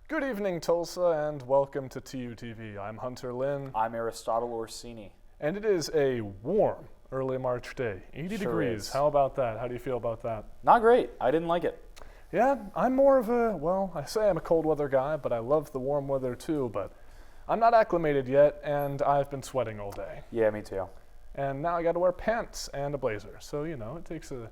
Good evening, Tulsa, and welcome to TUTV. I'm Hunter Lynn. I'm Aristotle Orsini. And it is a warm early March day. 80 degrees. Is. How about that? How do you feel about that? Not great. I didn't like it. Yeah, I'm more of I say I'm a cold weather guy, but I love the warm weather too, but I'm not acclimated yet, and I've been sweating all day. Yeah, me too. And now I gotta wear pants and a blazer. So, it takes a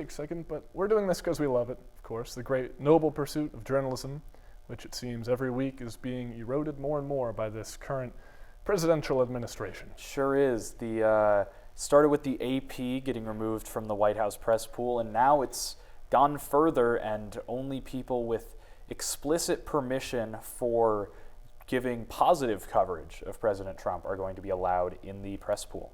second, but we're doing this because we love it, of course. The great noble pursuit of journalism, which it seems every week is being eroded more and more by this current presidential administration. Sure is. The started with the AP getting removed from the White House press pool, and now it's gone further, and only people with explicit permission for giving positive coverage of President Trump are going to be allowed in the press pool.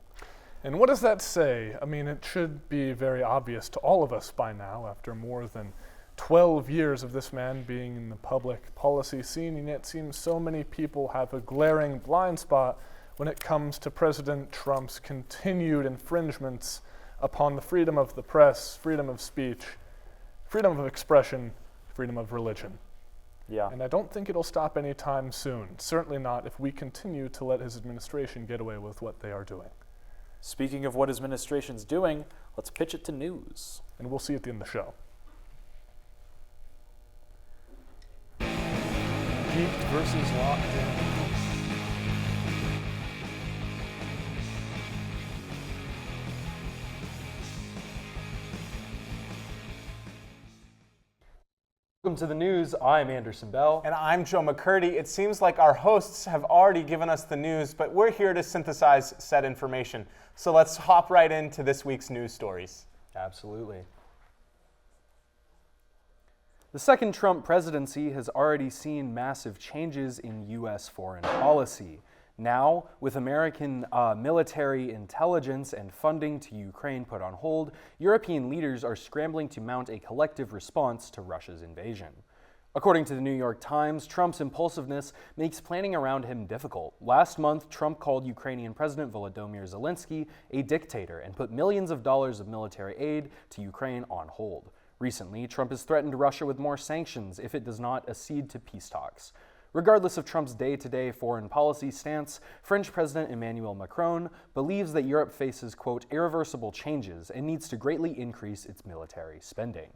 And what does that say? I mean, it should be very obvious to all of us by now, after more than 12 years of this man being in the public policy scene, and yet it seems so many people have a glaring blind spot when it comes to President Trump's continued infringements upon the freedom of the press, freedom of speech, freedom of expression, freedom of religion. Yeah. And I don't think it'll stop anytime soon. Certainly not if we continue to let his administration get away with what they are doing. Speaking of what his administration's doing, let's pitch it to news. And we'll see at the end of the show. Geeked versus locked in. Welcome to the news. I'm Anderson Bell. And I'm Joe McCurdy. It seems like our hosts have already given us the news, but we're here to synthesize said information. So let's hop right into this week's news stories. Absolutely. The second Trump presidency has already seen massive changes in U.S. foreign policy. Now, with American military intelligence and funding to Ukraine put on hold, European leaders are scrambling to mount a collective response to Russia's invasion. According to the New York Times, Trump's impulsiveness makes planning around him difficult. Last month, Trump called Ukrainian President Volodymyr Zelensky a dictator and put millions of dollars of military aid to Ukraine on hold. Recently, Trump has threatened Russia with more sanctions if it does not accede to peace talks. Regardless of Trump's day-to-day foreign policy stance, French President Emmanuel Macron believes that Europe faces, quote, irreversible changes and needs to greatly increase its military spending.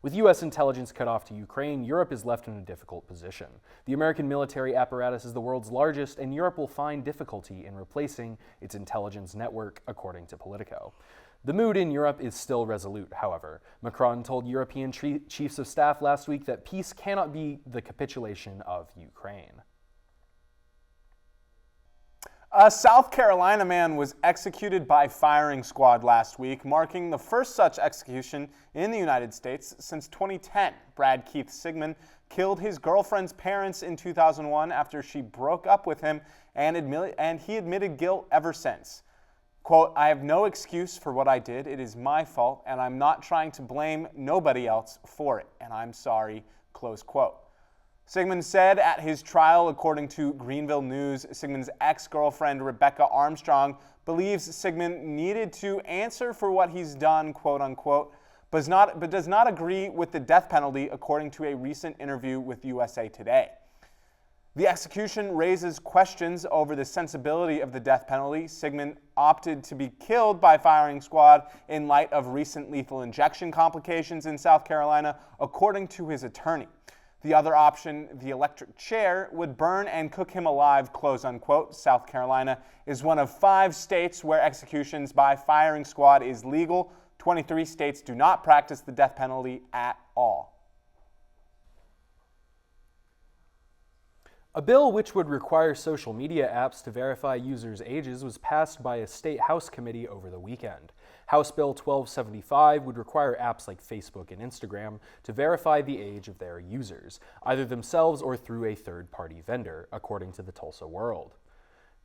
With U.S. intelligence cut off to Ukraine, Europe is left in a difficult position. The American military apparatus is the world's largest, and Europe will find difficulty in replacing its intelligence network, according to Politico. The mood in Europe is still resolute, however. Macron told European chiefs of staff last week that peace cannot be the capitulation of Ukraine. A South Carolina man was executed by firing squad last week, marking the first such execution in the United States since 2010. Brad Keith Sigmund killed his girlfriend's parents in 2001 after she broke up with him, and he admitted guilt ever since. Quote, I have no excuse for what I did. It is my fault, and I'm not trying to blame nobody else for it, and I'm sorry, close quote. Sigmund said at his trial, according to Greenville News, Sigmund's ex-girlfriend, Rebecca Armstrong, believes Sigmund needed to answer for what he's done, quote unquote, but does not agree with the death penalty, according to a recent interview with USA Today. The execution raises questions over the sensibility of the death penalty. Sigmund opted to be killed by firing squad in light of recent lethal injection complications in South Carolina, according to his attorney. The other option, the electric chair, would burn and cook him alive, close unquote. South Carolina is one of 5 states where executions by firing squad is legal. 23 states do not practice the death penalty at all. A bill which would require social media apps to verify users' ages was passed by a state House committee over the weekend. House Bill 1275 would require apps like Facebook and Instagram to verify the age of their users, either themselves or through a third-party vendor, according to the Tulsa World.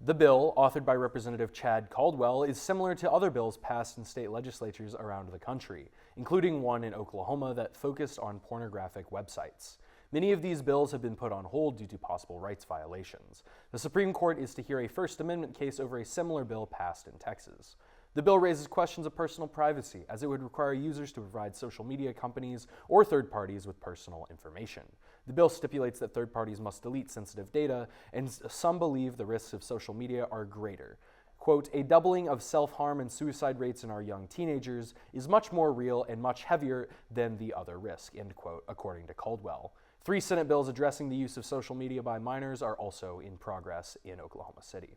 The bill, authored by Representative Chad Caldwell, is similar to other bills passed in state legislatures around the country, including one in Oklahoma that focused on pornographic websites. Many of these bills have been put on hold due to possible rights violations. The Supreme Court is to hear a First Amendment case over a similar bill passed in Texas. The bill raises questions of personal privacy, as it would require users to provide social media companies or third parties with personal information. The bill stipulates that third parties must delete sensitive data, and some believe the risks of social media are greater. Quote, a doubling of self-harm and suicide rates in our young teenagers is much more real and much heavier than the other risk, end quote, according to Caldwell. 3 Senate bills addressing the use of social media by minors are also in progress in Oklahoma City.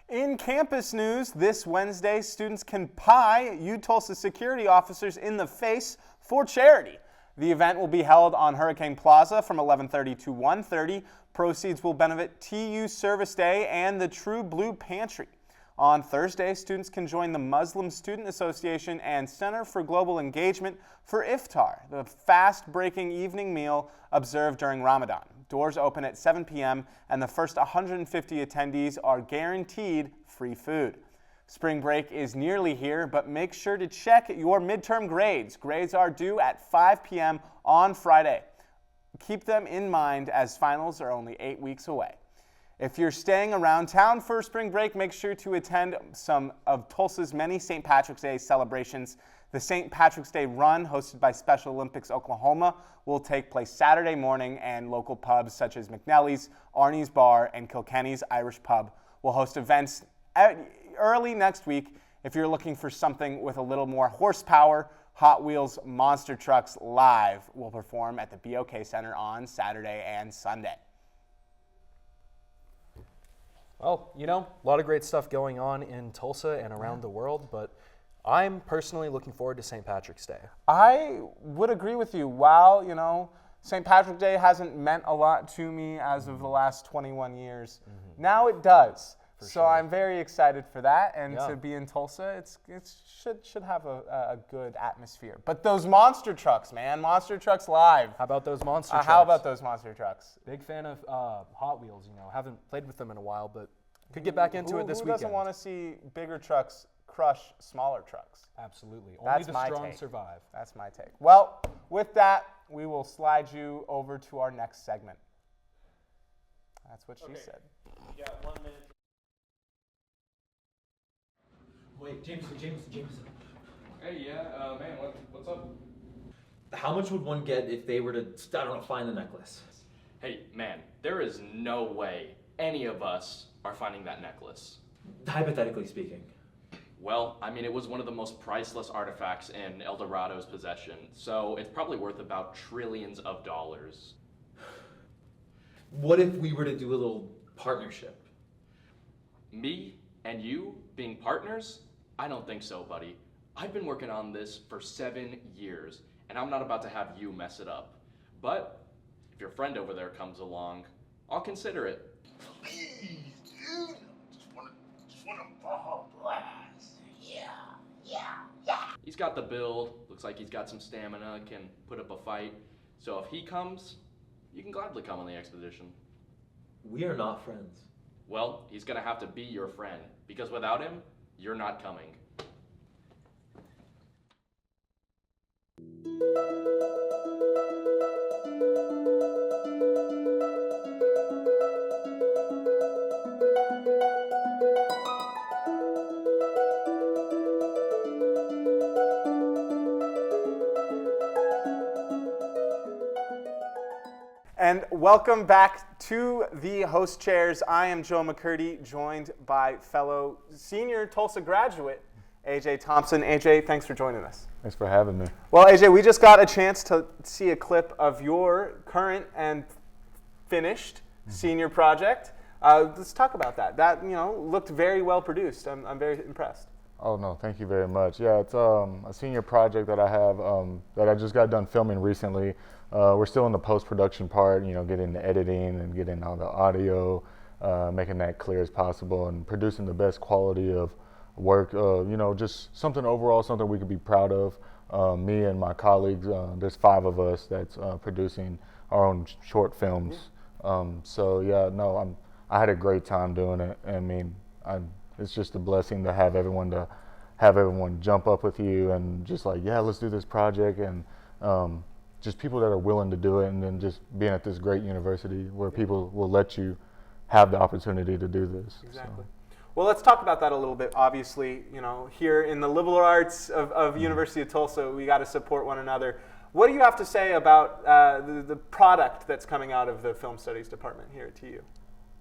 In campus news, this Wednesday, students can pie UTulsa security officers in the face for charity. The event will be held on Hurricane Plaza from 11:30 to 1:30. Proceeds will benefit TU Service Day and the True Blue Pantry. On Thursday, students can join the Muslim Student Association and Center for Global Engagement for Iftar, the fast-breaking evening meal observed during Ramadan. Doors open at 7 p.m. and the first 150 attendees are guaranteed free food. Spring break is nearly here, but make sure to check your midterm grades. Grades are due at 5 p.m. on Friday. Keep them in mind as finals are only 8 weeks away. If you're staying around town for spring break, make sure to attend some of Tulsa's many St. Patrick's Day celebrations. The St. Patrick's Day Run, hosted by Special Olympics Oklahoma, will take place Saturday morning, and local pubs such as McNally's, Arnie's Bar, and Kilkenny's Irish Pub will host events early next week. If you're looking for something with a little more horsepower, Hot Wheels Monster Trucks Live will perform at the BOK Center on Saturday and Sunday. Well, you know, a lot of great stuff going on in Tulsa and around the world, but I'm personally looking forward to St. Patrick's Day. I would agree with you. While, you know, St. Patrick's Day hasn't meant a lot to me as of the last 21 years, now it does. So I'm very excited for that, and to be in Tulsa, it should have a good atmosphere. But those monster trucks, man, Monster Trucks Live. How about those monster trucks? How about those monster trucks? Big fan of Hot Wheels, you know. Haven't played with them in a while, but could get back into it this weekend. Who doesn't want to see bigger trucks crush smaller trucks? Absolutely. That's Only the strong take. survive. That's my take. Well, with that, we will slide you over to our next segment. That's what she said. You got 1 minute. Wait, Jameson. Hey, yeah, man, what's up? How much would one get if they were to, I don't know, find the necklace? Hey, man, there is no way any of us are finding that necklace. Hypothetically speaking. Well, I mean, it was one of the most priceless artifacts in El Dorado's possession, so it's probably worth about trillions of dollars. What if we were to do a little partnership? Me and you being partners? I don't think so, buddy. I've been working on this for 7 years, and I'm not about to have you mess it up. But if your friend over there comes along, I'll consider it. Please, dude. Just wanna ball blast. Yeah. He's got the build, looks like he's got some stamina, can put up a fight. So if he comes, you can gladly come on the expedition. We are not friends. Well, he's gonna have to be your friend, because without him, you're not coming. And welcome back to the host chairs. I am Joe McCurdy, joined by fellow senior Tulsa graduate, AJ Thompson. AJ, thanks for joining us. Thanks for having me. Well, AJ, we just got a chance to see a clip of your current and finished senior project. Let's talk about that. That, you know, looked very well produced. I'm very impressed. Oh, no, thank you very much. Yeah, it's a senior project that I have that I just got done filming recently. We're still in the post-production part, you know, getting the editing and getting all the audio, making that clear as possible and producing the best quality of work, you know, just something overall, something we could be proud of. Me and my colleagues, there's 5 of us that's producing our own short films. So yeah, no, I had a great time doing it. I mean, it's just a blessing to have everyone jump up with you and just like, yeah, let's do this project, and just people that are willing to do it, and then just being at this great university where people will let you have the opportunity to do this. Exactly. So. Well, let's talk about that a little bit. Obviously, here in the liberal arts of University of Tulsa, we got to support one another. What do you have to say about the product that's coming out of the Film Studies department here at TU?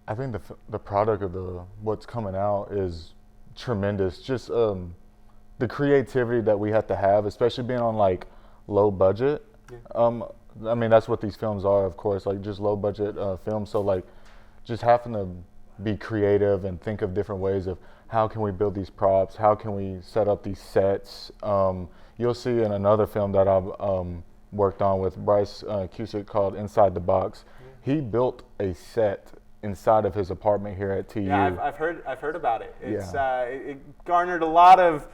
I think the product of what's coming out is tremendous. Just the creativity that we have to have, especially being on like low budget. Yeah. I mean, that's what these films are, of course, like just low budget films. So like just having to be creative and think of different ways of how can we build these props, how can we set up these sets. You'll see in another film that I've worked on with Bryce Cusick called Inside the Box. He built a set inside of his apartment here at TU. Yeah, I've heard about it. It garnered a lot of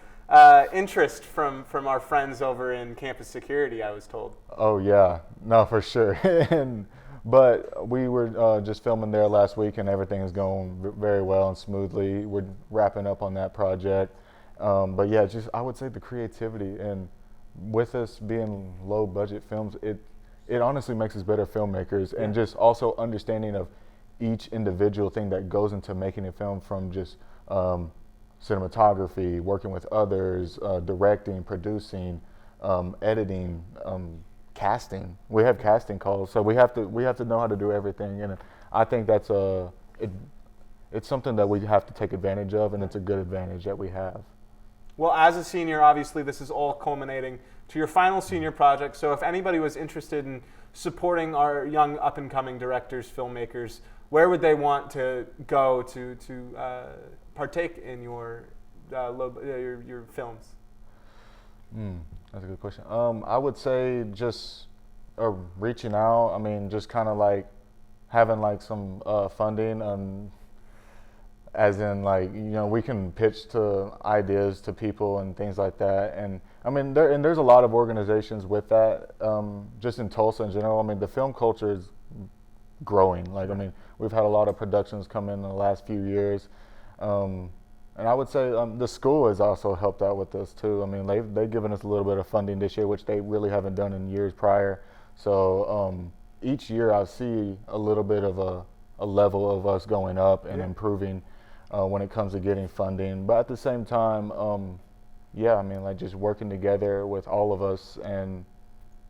interest from our friends over in campus security, I was told. Oh yeah, no, for sure. But we were just filming there last week, and everything is going very well and smoothly. We're wrapping up on that project. But yeah, just I would say the creativity, and with us being low budget films, it honestly makes us better filmmakers, and just also understanding of each individual thing that goes into making a film, from just cinematography, working with others, directing, producing, editing, casting. We have casting calls, so we have to know how to do everything, and I think that's it's something that we have to take advantage of, and it's a good advantage that we have. Well, as a senior, obviously this is all culminating to your final senior project. So if anybody was interested in supporting our young up-and-coming directors, filmmakers, where would they want to go to partake in your films? That's a good question. I would say just reaching out. I mean, just kind of like having like some funding, as in like, we can pitch to ideas to people and things like that. And I mean, there's a lot of organizations with that, just in Tulsa in general. I mean, the film culture is growing. Like, I mean, we've had a lot of productions come in the last few years. And I would say the school has also helped out with this too. I mean, they've given us a little bit of funding this year, which they really haven't done in years prior. So each year I see a little bit of a level of us going up and improving when it comes to getting funding. But at the same time, I mean, like just working together with all of us and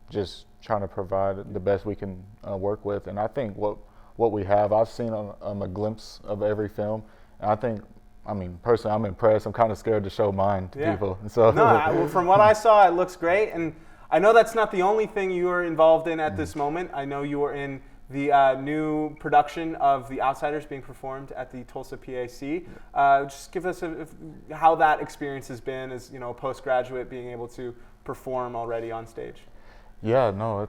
just trying to provide the best we can work with. And I think what we have, I've seen a glimpse of every film, and I mean, personally, I'm impressed. I'm kind of scared to show mine to people. So well, from what I saw, it looks great. And I know that's not the only thing you are involved in at this moment. I know you are in the new production of The Outsiders being performed at the Tulsa PAC. Just give us how that experience has been as a postgraduate, being able to perform already on stage. Yeah, no,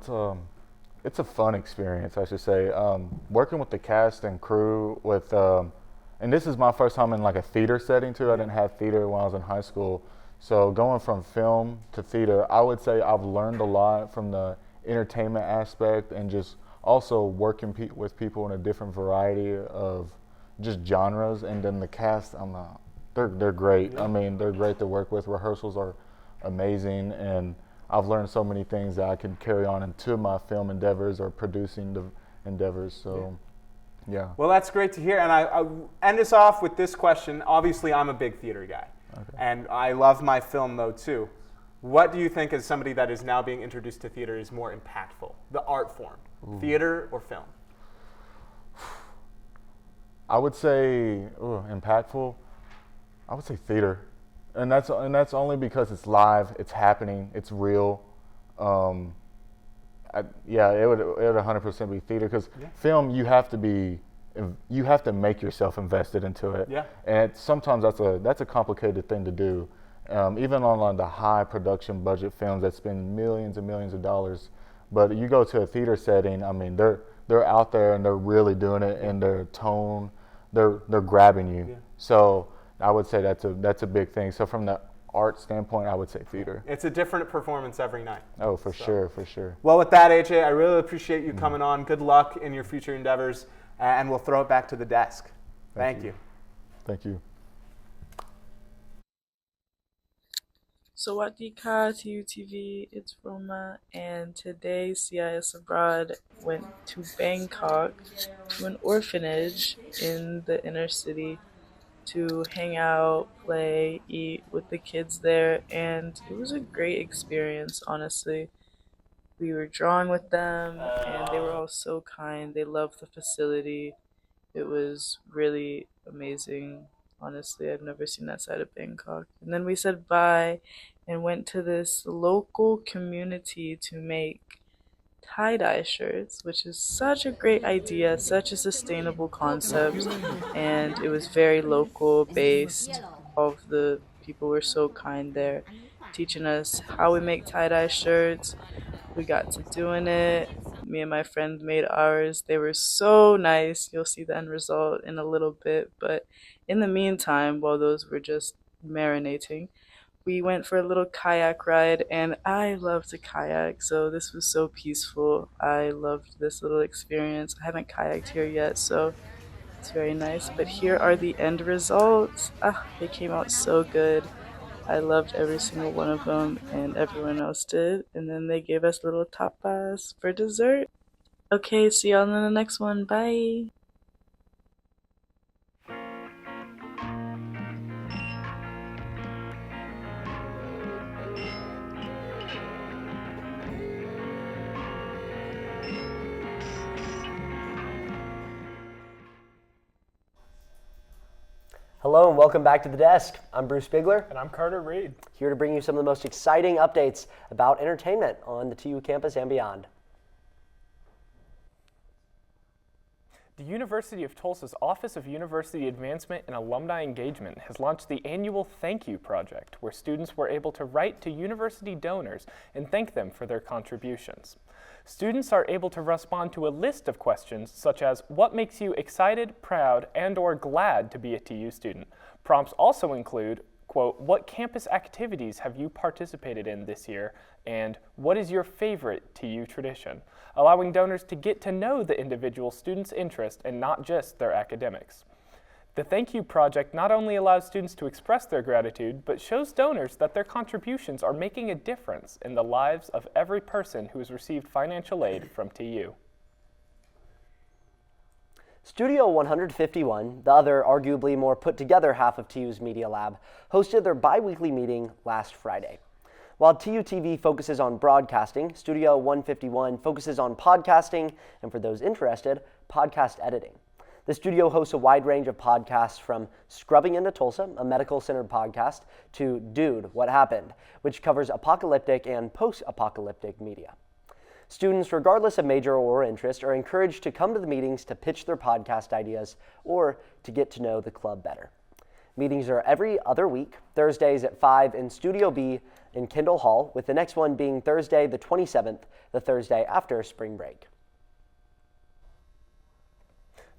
it's a fun experience, I should say. Working with the cast and crew with. And this is my first time in like a theater setting too. I didn't have theater when I was in high school. So going from film to theater, I would say I've learned a lot from the entertainment aspect, and just also working with people in a different variety of just genres. And then the cast, they're great. I mean, they're great to work with. Rehearsals are amazing, and I've learned so many things that I can carry on into my film endeavors or producing the endeavors. So. Yeah. Well, that's great to hear. And I end us off with this question. Obviously, I'm a big theater guy. Okay. And I love my film, though, too. What do you think, as somebody that is now being introduced to theater, is more impactful? The art form, theater or film? I would say impactful. I would say theater. And that's only because it's live, it's happening, it's real. It would 100% be theater, because film, you have to make yourself invested into it. Yeah. And sometimes that's a complicated thing to do. Even on the high production budget films that spend millions and millions of dollars, but you go to a theater setting, I mean, they're out there and they're really doing it, and their tone, they're grabbing you. Yeah. So I would say that's a big thing. So from the art standpoint, I would say theater. It's a different performance every night. Oh, for sure. Well, with that, AJ, I really appreciate you coming on. Good luck in your future endeavors, and we'll throw it back to the desk. Thank you. Thank you. Sawadika TUTV, it's Roma, and today CIS Abroad went to Bangkok to an orphanage in the inner city to hang out, play, eat with the kids there, and it was a great experience, honestly. We were drawing with them, and they were all so kind. They loved the facility. It was really amazing. Honestly, I've never seen that side of Bangkok. And then we said bye and went to this local community to make tie-dye shirts, which is such a great idea, such a sustainable concept, and it was very local based. All of the people were so kind there, teaching us how we make tie-dye shirts. We got to doing it. Me and my friend made ours. They were so nice. You'll see the end result in a little bit, but in the meantime, while those were just marinating, we went for a little kayak ride, and I love to kayak, so this was so peaceful. I loved this little experience. I haven't kayaked here yet, so it's very nice. But here are the end results. They came out so good. I loved every single one of them, and everyone else did. And then they gave us little tapas for dessert. Okay, see y'all in the next one. Bye. Hello and welcome back to The Desk. I'm Bruce Bigler. And I'm Carter Reed. Here to bring you some of the most exciting updates about entertainment on the TU campus and beyond. The University of Tulsa's Office of University Advancement and Alumni Engagement has launched the annual Thank You Project, where students were able to write to university donors and thank them for their contributions. Students are able to respond to a list of questions such as what makes you excited, proud, and/or glad to be a TU student. Prompts also include, quote, what campus activities have you participated in this year, and what is your favorite TU tradition, allowing donors to get to know the individual student's interest and not just their academics. The Thank You Project not only allows students to express their gratitude, but shows donors that their contributions are making a difference in the lives of every person who has received financial aid from TU. Studio 151, the other arguably more put-together half of TU's Media Lab, hosted their bi-weekly meeting last Friday. While TUTV focuses on broadcasting, Studio 151 focuses on podcasting, and for those interested, podcast editing. The studio hosts a wide range of podcasts from Scrubbing into Tulsa, a medical-centered podcast, to Dude, What Happened, which covers apocalyptic and post-apocalyptic media. Students, regardless of major or interest, are encouraged to come to the meetings to pitch their podcast ideas or to get to know the club better. Meetings are every other week, Thursdays at 5 in Studio B in Kendall Hall, with the next one being Thursday the 27th, the Thursday after spring break.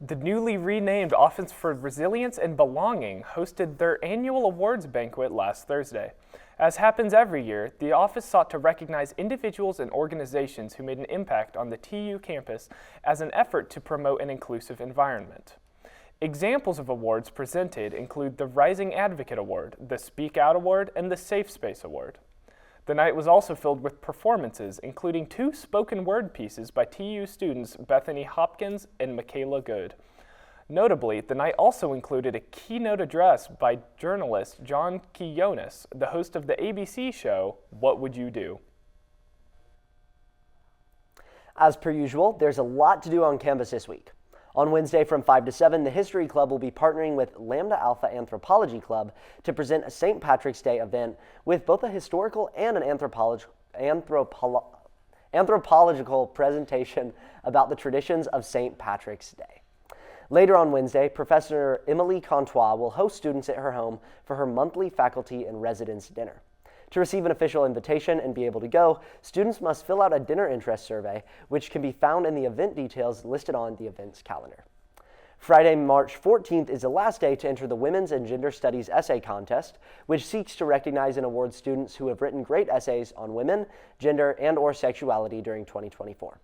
The newly renamed Office for Resilience and Belonging hosted their annual awards banquet last Thursday. As happens every year, the office sought to recognize individuals and organizations who made an impact on the TU campus as an effort to promote an inclusive environment. Examples of awards presented include the Rising Advocate Award, the Speak Out Award, and the Safe Space Award. The night was also filled with performances, including 2 spoken word pieces by TU students Bethany Hopkins and Michaela Good. Notably, the night also included a keynote address by journalist John Quinones, the host of the ABC show, What Would You Do? As per usual, there's a lot to do on campus this week. On Wednesday from 5 to 7, the History Club will be partnering with Lambda Alpha Anthropology Club to present a St. Patrick's Day event with both a historical and an anthropological presentation about the traditions of St. Patrick's Day. Later on Wednesday, Professor Emily Contois will host students at her home for her monthly faculty and residence dinner. To receive an official invitation and be able to go, students must fill out a dinner interest survey, which can be found in the event details listed on the events calendar. Friday, March 14th is the last day to enter the Women's and Gender Studies Essay Contest, which seeks to recognize and award students who have written great essays on women, gender, and/or sexuality during 2024.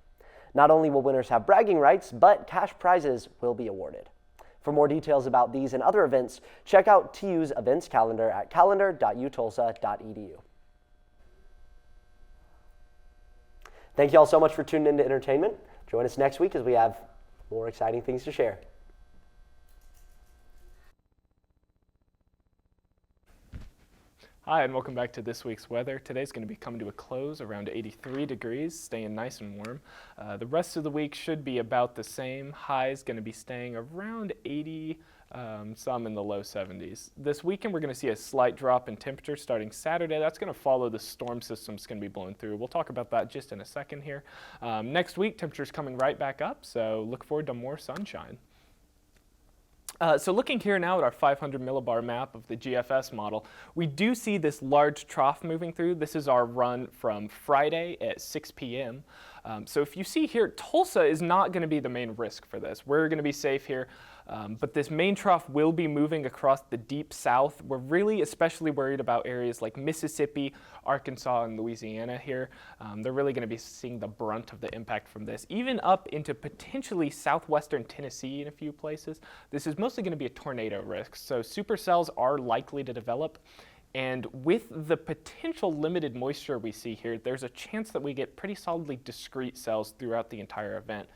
Not only will winners have bragging rights, but cash prizes will be awarded. For more details about these and other events, check out TU's events calendar at calendar.utulsa.edu. Thank you all so much for tuning in to Entertainment. Join us next week as we have more exciting things to share. Hi, and welcome back to this week's weather. Today's going to be coming to a close around 83 degrees, staying nice and warm. The rest of the week should be about the same. High's going to be staying around 80, some in the low 70s. This weekend, we're going to see a slight drop in temperature starting Saturday. That's going to follow the storm system's going to be blowing through. We'll talk about that just in a second here. Next week, temperature's coming right back up, so look forward to more sunshine. So looking here now at our 500 millibar map of the GFS model, we do see this large trough moving through. This is our run from Friday at 6 p.m. So if you see here, Tulsa is not going to be the main risk for this. We're going to be safe here. But this main trough will be moving across the deep south. We're really especially worried about areas like Mississippi, Arkansas, and Louisiana here. They're really going to be seeing the brunt of the impact from this, even up into potentially southwestern Tennessee in a few places. This is mostly going to be a tornado risk, so supercells are likely to develop. And with the potential limited moisture we see here, there's a chance that we get pretty solidly discrete cells throughout the entire event.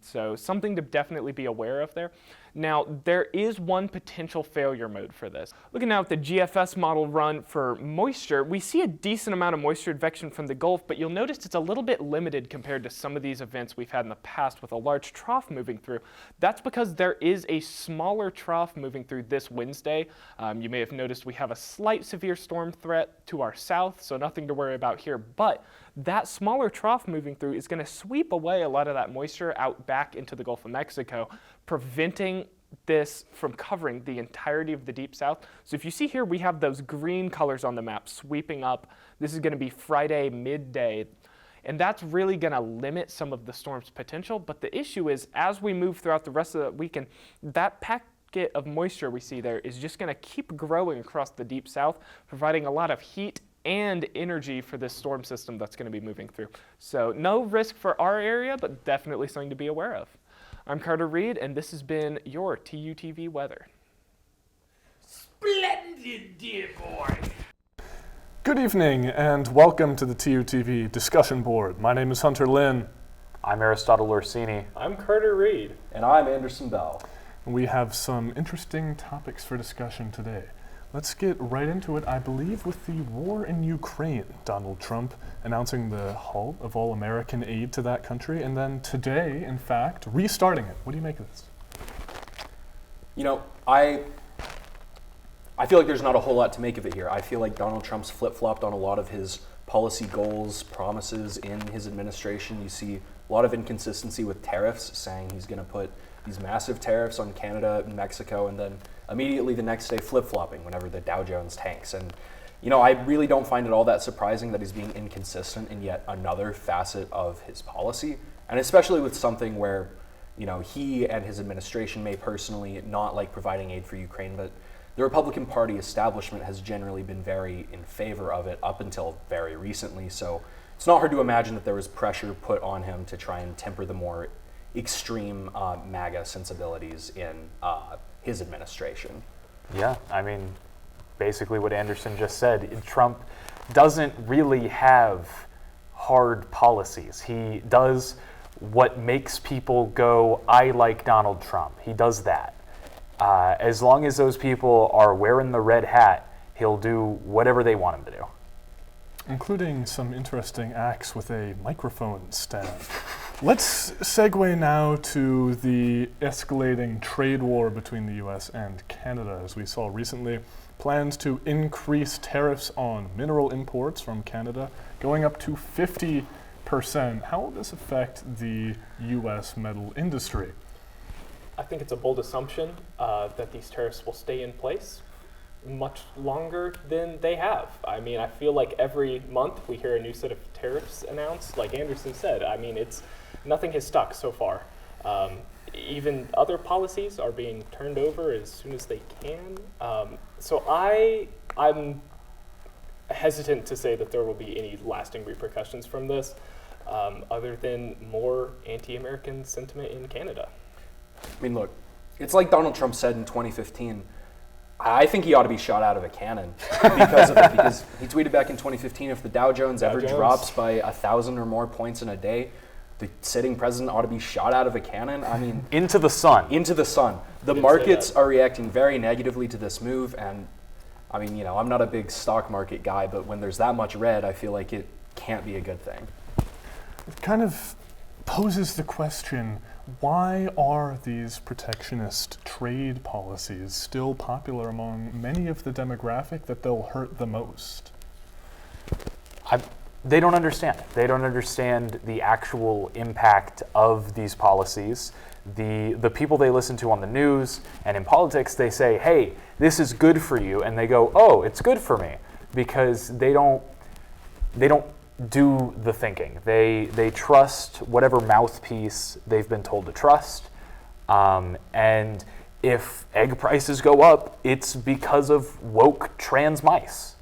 So something to definitely be aware of there. Now, there is one potential failure mode for this. Looking now at the GFS model run for moisture, we see a decent amount of moisture advection from the Gulf, but you'll notice it's a little bit limited compared to some of these events we've had in the past with a large trough moving through. That's because there is a smaller trough moving through this Wednesday. You may have noticed we have a slight severe storm threat to our south, so nothing to worry about here, but that smaller trough moving through is going to sweep away a lot of that moisture out back into the Gulf of Mexico, preventing this from covering the entirety of the deep south. So if you see here, we have those green colors on the map sweeping up. This is going to be Friday midday, and that's really going to limit some of the storm's potential. But the issue is, as we move throughout the rest of the weekend, that packet of moisture we see there is just going to keep growing across the deep south, providing a lot of heat and energy for this storm system that's going to be moving through. So no risk for our area, but definitely something to be aware of. I'm Carter Reed, and this has been your TUTV weather. Splendid, dear boy. Good evening, and welcome to the TUTV discussion board. My name is Hunter Lynn. I'm Aristotle Orsini. I'm Carter Reed. And I'm Anderson Bell. We have some interesting topics for discussion today. Let's get right into it, I believe, with the war in Ukraine. Donald Trump announcing the halt of all American aid to that country, and then today, in fact, restarting it. What do you make of this? You know, I feel like there's not a whole lot to make of it here. I feel like Donald Trump's flip-flopped on a lot of his policy goals, promises in his administration. You see a lot of inconsistency with tariffs, saying he's going to put these massive tariffs on Canada and Mexico, and then immediately the next day flip-flopping whenever the Dow Jones tanks. And, you know, I really don't find it all that surprising that he's being inconsistent in yet another facet of his policy, and especially with something where, you know, he and his administration may personally not like providing aid for Ukraine, but the Republican Party establishment has generally been very in favor of it up until very recently. So it's not hard to imagine that there was pressure put on him to try and temper the more extreme MAGA sensibilities in his administration. Yeah, I mean, basically what Anderson just said, Trump doesn't really have hard policies. He does what makes people go, I like Donald Trump. He does that. As long as those people are wearing the red hat, he'll do whatever they want him to do. Including some interesting acts with a microphone stand. Let's segue now to the escalating trade war between the US and Canada. As we saw recently, plans to increase tariffs on mineral imports from Canada, going up to 50%. How will this affect the US metal industry? I think it's a bold assumption that these tariffs will stay in place much longer than they have. I mean, I feel like every month we hear a new set of tariffs announced. Like Anderson said, I mean, nothing has stuck so far. Even other policies are being turned over as soon as they can. So I'm hesitant to say that there will be any lasting repercussions from this, other than more anti-American sentiment in Canada. I mean, look, it's like Donald Trump said in 2015, I think he ought to be shot out of a cannon because of it. Because he tweeted back in 2015, if the Dow Jones drops by 1,000 or more points in a day, the sitting president ought to be shot out of a cannon. I mean, into the sun. Into the sun. The markets are reacting very negatively to this move, and I mean, I'm not a big stock market guy, but when there's that much red, I feel like it can't be a good thing. It kind of poses the question, why are these protectionist trade policies still popular among many of the demographic that they'll hurt the most? They don't understand. They don't understand the actual impact of these policies. The people they listen to on the news and in politics, they say, hey, this is good for you. And they go, oh, it's good for me. Because they don't do the thinking. They trust whatever mouthpiece they've been told to trust. And if egg prices go up, it's because of woke trans mice.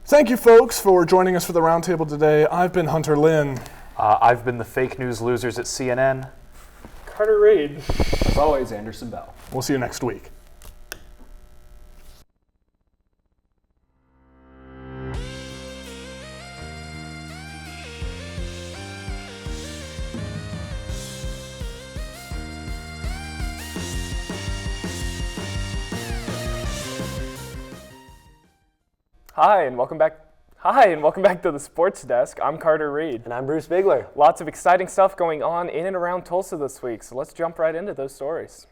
Thank you, folks, for joining us for the roundtable today. I've been Hunter Lynn. I've been the fake news losers at CNN. Carter Reed. As always, Anderson Bell. We'll see you next week. Hi, and welcome back to the Sports Desk. I'm Carter Reed. And I'm Bruce Bigler. Lots of exciting stuff going on in and around Tulsa this week, so let's jump right into those stories.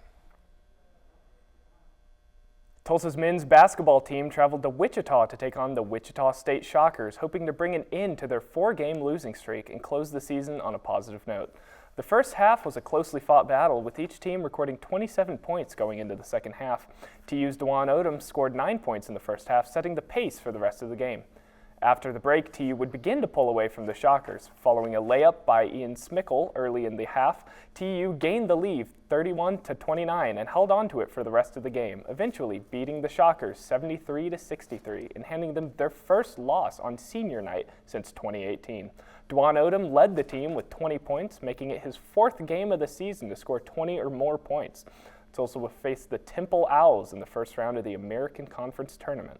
Tulsa's men's basketball team traveled to Wichita to take on the Wichita State Shockers, hoping to bring an end to their 4-game losing streak and close the season on a positive note. The first half was a closely fought battle, with each team recording 27 points going into the second half. TU's Dwan Odom scored 9 points in the first half, setting the pace for the rest of the game. After the break, TU would begin to pull away from the Shockers. Following a layup by Ian Smickle early in the half, TU gained the lead 31-29 and held on to it for the rest of the game, eventually beating the Shockers 73-63 and handing them their first loss on senior night since 2018. Dwan Odom led the team with 20 points, making it his 4th game of the season to score 20 or more points. Tulsa will face the Temple Owls in the first round of the American Conference Tournament.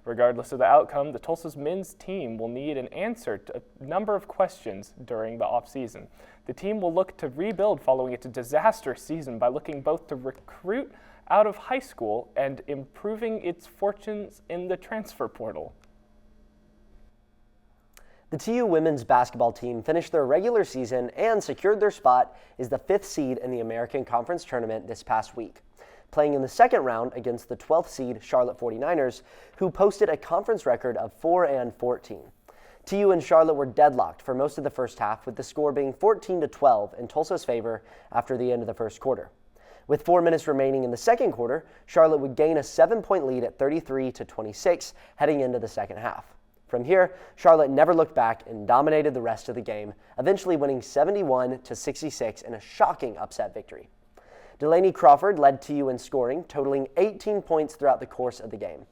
Regardless of the outcome, the Tulsa's men's team will need an answer to a number of questions during the offseason. The team will look to rebuild following its disastrous season by looking both to recruit out of high school and improving its fortunes in the transfer portal. The TU women's basketball team finished their regular season and secured their spot as the 5th seed in the American Conference Tournament this past week, playing in the second round against the 12th seed Charlotte 49ers, who posted a conference record of 4-14. TU and Charlotte were deadlocked for most of the first half, with the score being 14-12 in Tulsa's favor after the end of the first quarter. With 4 minutes remaining in the second quarter, Charlotte would gain a 7-point lead at 33-26 heading into the second half. From here, Charlotte never looked back and dominated the rest of the game, eventually winning 71-66 in a shocking upset victory. Delaney Crawford led TU in scoring, totaling 18 points throughout the course of the game.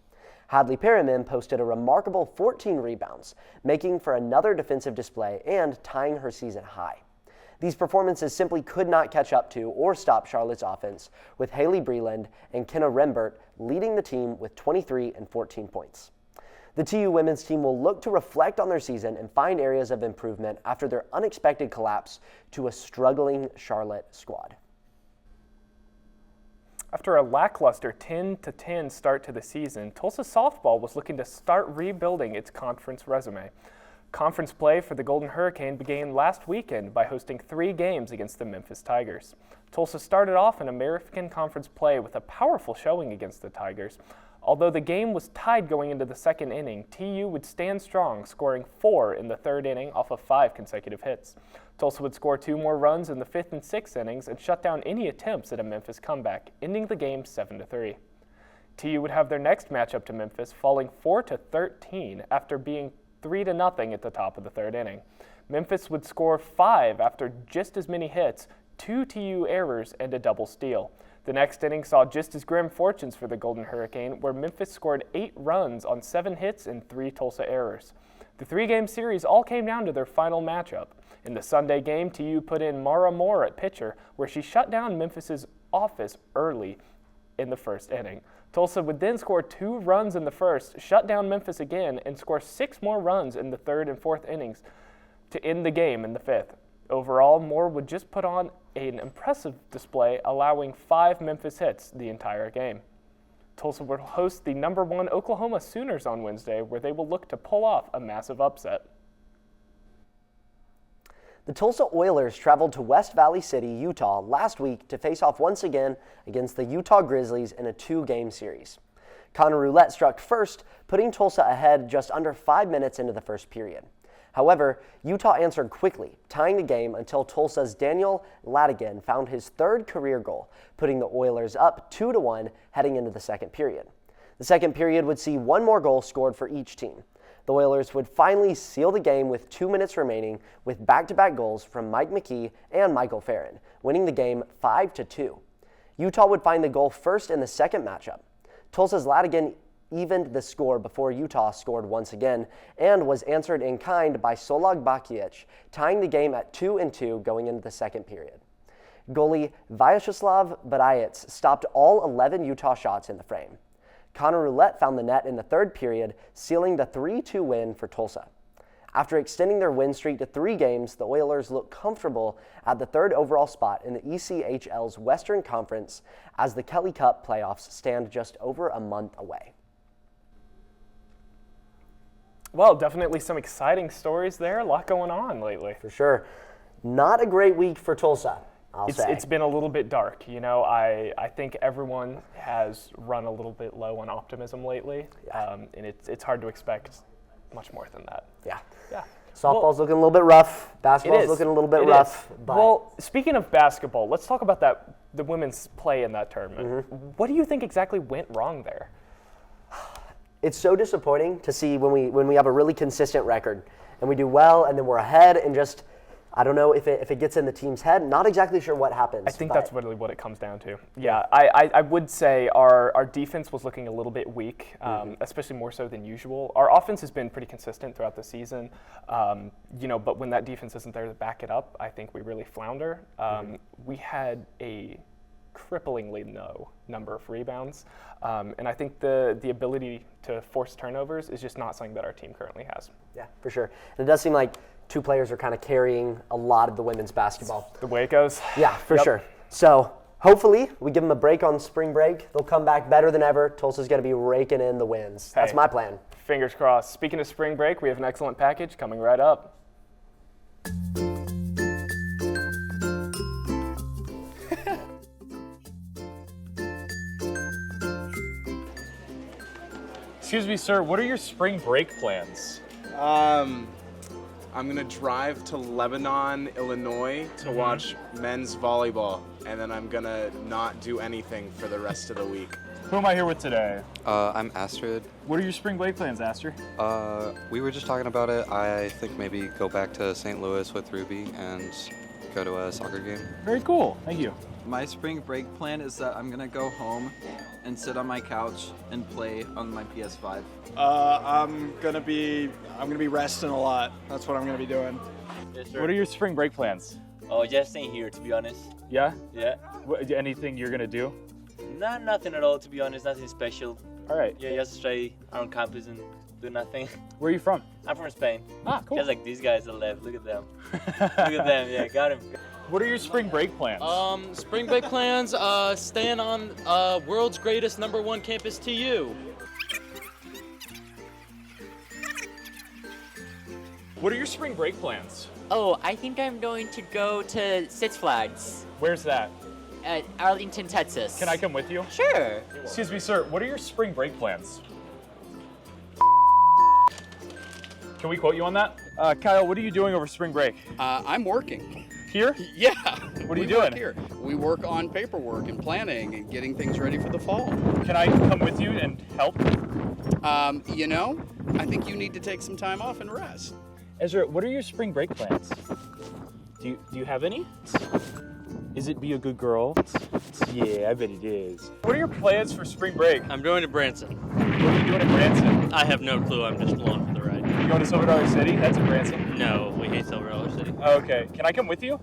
Hadley Perriman posted a remarkable 14 rebounds, making for another defensive display and tying her season high. These performances simply could not catch up to or stop Charlotte's offense, with Haley Breland and Kenna Rembert leading the team with 23 and 14 points. The TU women's team will look to reflect on their season and find areas of improvement after their unexpected collapse to a struggling Charlotte squad. After a lackluster 10-10 start to the season, Tulsa softball was looking to start rebuilding its conference resume. Conference play for the Golden Hurricane began last weekend by hosting 3 games against the Memphis Tigers. Tulsa started off in American Conference play with a powerful showing against the Tigers. Although the game was tied going into the second inning, TU would stand strong, scoring 4 in the third inning off of 5 consecutive hits. Tulsa would score 2 more runs in the 5th and 6th innings and shut down any attempts at a Memphis comeback, ending the game 7-3. TU would have their next matchup to Memphis, falling 4-13 after being 3-0 at the top of the third inning. Memphis would score 5 after just as many hits, 2 TU errors, and a double steal. The next inning saw just as grim fortunes for the Golden Hurricane, where Memphis scored 8 runs on 7 hits and 3 Tulsa errors. The 3-game series all came down to their final matchup. In the Sunday game, TU put in Mara Moore at pitcher, where she shut down Memphis's offense early in the first inning. Tulsa would then score 2 runs in the first, shut down Memphis again, and score 6 more runs in the 3rd and 4th innings to end the game in the 5th. Overall, Moore would just put on an impressive display, allowing 5 Memphis hits the entire game. Tulsa will host the #1 Oklahoma Sooners on Wednesday, where they will look to pull off a massive upset. The Tulsa Oilers traveled to West Valley City, Utah last week to face off once again against the Utah Grizzlies in a 2-game series. Connor Roulette struck first, putting Tulsa ahead just under 5 minutes into the first period. However, Utah answered quickly, tying the game until Tulsa's Daniel Ladigan found his 3rd career goal, putting the Oilers up 2-1 heading into the second period. The second period would see 1 more goal scored for each team. The Oilers would finally seal the game with 2 minutes remaining with back-to-back goals from Mike McKee and Michael Farron, winning the game 5-2. Utah would find the goal first in the second matchup. Tulsa's Ladigan evened the score before Utah scored once again and was answered in kind by Solag Bakic, tying the game at 2-2 going into the second period. Goalie Vyacheslav Badaitz stopped all 11 Utah shots in the frame. Connor Roulette found the net in the third period, sealing the 3-2 win for Tulsa. After extending their win streak to 3 games, the Oilers look comfortable at the 3rd overall spot in the ECHL's Western Conference as the Kelly Cup playoffs stand just over a month away. Well, definitely some exciting stories there. A lot going on lately. For sure. Not a great week for Tulsa, I'll say. It's been a little bit dark. You know, I think everyone has run a little bit low on optimism lately, and it's hard to expect much more than that. Yeah. Yeah. Softball's looking a little bit rough. Basketball's looking a little bit rough. But well, speaking of basketball, let's talk about the women's play in that tournament. What do you think exactly went wrong there? It's so disappointing to see when we have a really consistent record and we do well and then we're ahead and just, I don't know if it gets in the team's head. Not exactly sure what happens. I think that's really what it comes down to. Yeah, I would say our defense was looking a little bit weak, especially more so than usual. Our offense has been pretty consistent throughout the season, but when that defense isn't there to back it up, I think we really flounder. We had a cripplingly low number of rebounds, and I think the ability to force turnovers is just not something that our team currently has. Yeah, for sure. And it does seem like 2 players are kind of carrying a lot of the women's basketball. The way it goes. Yeah, for sure. So hopefully we give them a break on spring break. They'll come back better than ever. Tulsa's going to be raking in the wins. That's my plan. Fingers crossed. Speaking of spring break, we have an excellent package coming right up. Excuse me, sir, what are your spring break plans? I'm gonna drive to Lebanon, Illinois to watch men's volleyball, and then I'm gonna not do anything for the rest of the week. Who am I here with today? I'm Astrid. What are your spring break plans, Astrid? We were just talking about it. I think maybe go back to St. Louis with Ruby and go to a soccer game. Very cool, thank you. My spring break plan is that I'm gonna go home and sit on my couch and play on my PS5. I'm gonna be resting a lot. That's what I'm gonna be doing. Yes, sir. What are your spring break plans? Oh, just staying here, to be honest. Yeah? Yeah. Anything you're gonna do? Nothing at all, to be honest. Nothing special. All right. Yeah, just stay around campus and do nothing. Where are you from? I'm from Spain. Ah, cool. Just like these guys that left. Look at them. Look at them. Yeah, got him. What are your spring break plans? Spring break plans, staying on world's greatest #1 campus, TU. What are your spring break plans? Oh, I think I'm going to go to Six Flags. Where's that? At Arlington, Texas. Can I come with you? Sure. Excuse me, sir, what are your spring break plans? Can we quote you on that? Kyle, what are you doing over spring break? I'm working. Here? Yeah. What are you We work doing? here. We work on paperwork and planning and getting things ready for the fall. Can I come with you and help? I think you need to take some time off and rest. Ezra, what are your spring break plans? Do you have any? Is it be a good girl? Yeah, I bet it is. What are your plans for spring break? I'm going to Branson. What are you doing in Branson? I have no clue. I'm just along for the ride. You going to Silver Dollar City? That's in Branson. No, we hate Silver Dollar City. Okay. Can I come with you?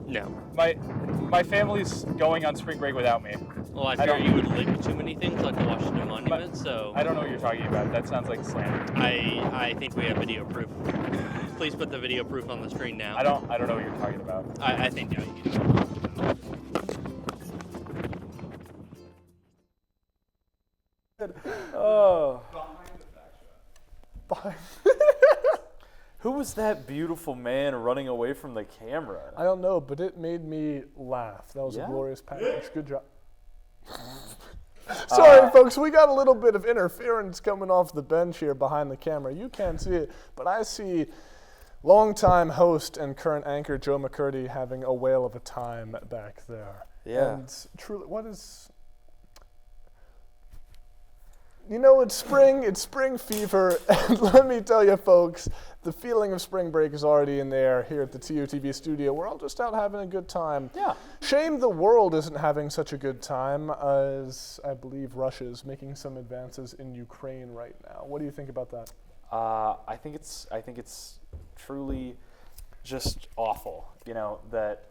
No. My family's going on spring break without me. Well, I fear you would link too many things like the Washington Monument, so... I don't know what you're talking about. That sounds like slander. I think we have video proof. Please put the video proof on the screen now. I don't know what you're talking about. I think now you do. Who was that beautiful man running away from the camera? I don't know, but it made me laugh. That was a glorious package. Good job. Sorry, folks, we got a little bit of interference coming off the bench here behind the camera. You can't see it, but I see longtime host and current anchor Joe McCurdy having a whale of a time back there. Yeah. And truly, what is... You know, it's spring fever, and let me tell you, folks, the feeling of spring break is already in the air here at the TUTV studio. We're all just out having a good time. Yeah. Shame the world isn't having such a good time, as I believe Russia's making some advances in Ukraine right now. What do you think about that? I think it's truly just awful. You know that.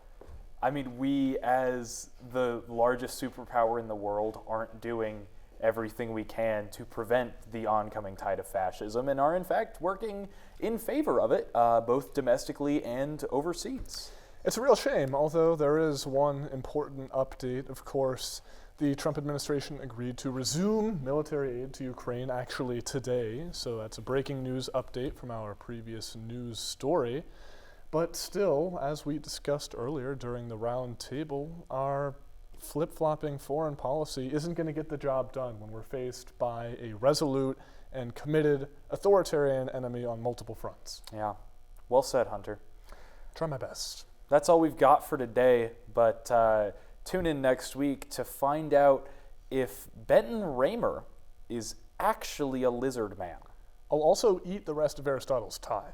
I mean, we as the largest superpower in the world aren't doing everything we can to prevent the oncoming tide of fascism and are in fact working in favor of it, both domestically and overseas. It's a real shame, although there is one important update. Of course, the Trump administration agreed to resume military aid to Ukraine actually today, so that's a breaking news update from our previous news story. But still, as we discussed earlier during the round table, our flip-flopping foreign policy isn't going to get the job done when we're faced by a resolute and committed authoritarian enemy on multiple fronts. Yeah. Well said, Hunter. Try my best. That's all we've got for today, but tune in next week to find out if Benton Raymer is actually a lizard man. I'll also eat the rest of Aristotle's tie.